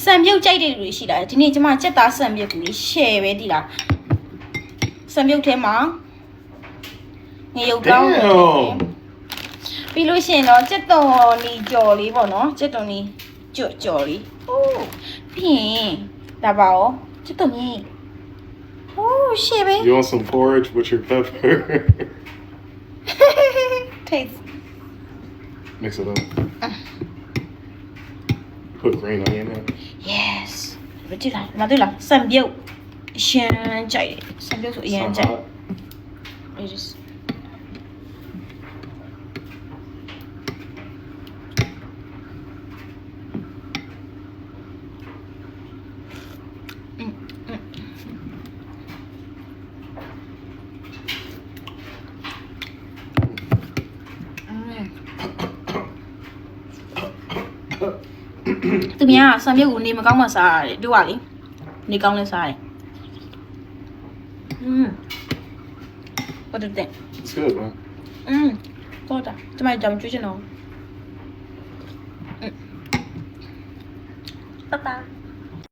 စံပြုတ်ကြိုက်တဲ့လူတွေရှိလားဒီနေ့ကျမစက်သားစံပြုတ်ကိုရှယ်ပဲဒီလားစံပြုတ်ထဲမှာငရုတ်ကောင်းပြီးလို့ရှိရင်တော့စက်တော်နီကြော်လေးပေါ့နော်စက်တော်နီကြော်လေးဟိုးပြီးရင်ဒါပါရောစက်တော်နီဟိုးရှယ်ပဲ You want some porridge with your pepper? Taste. Mix it up. Put green onion in. Yes. ဘယ်ကြည့်လားမတွေ့လားစံပြုတ်အရှင်ကြိုက်တယ်စံပြုတ်ဆိုအရင်ကြိုက် It isသူများစံပြုတ်ကိုနေမကောင်းမှစားရတယ်တို့ကလေနေကောင်းလဲစားတယ်What do you think? It's good, man. ဟုတ်တာကျမကြောင်ကျွေးချင်တော့တတာ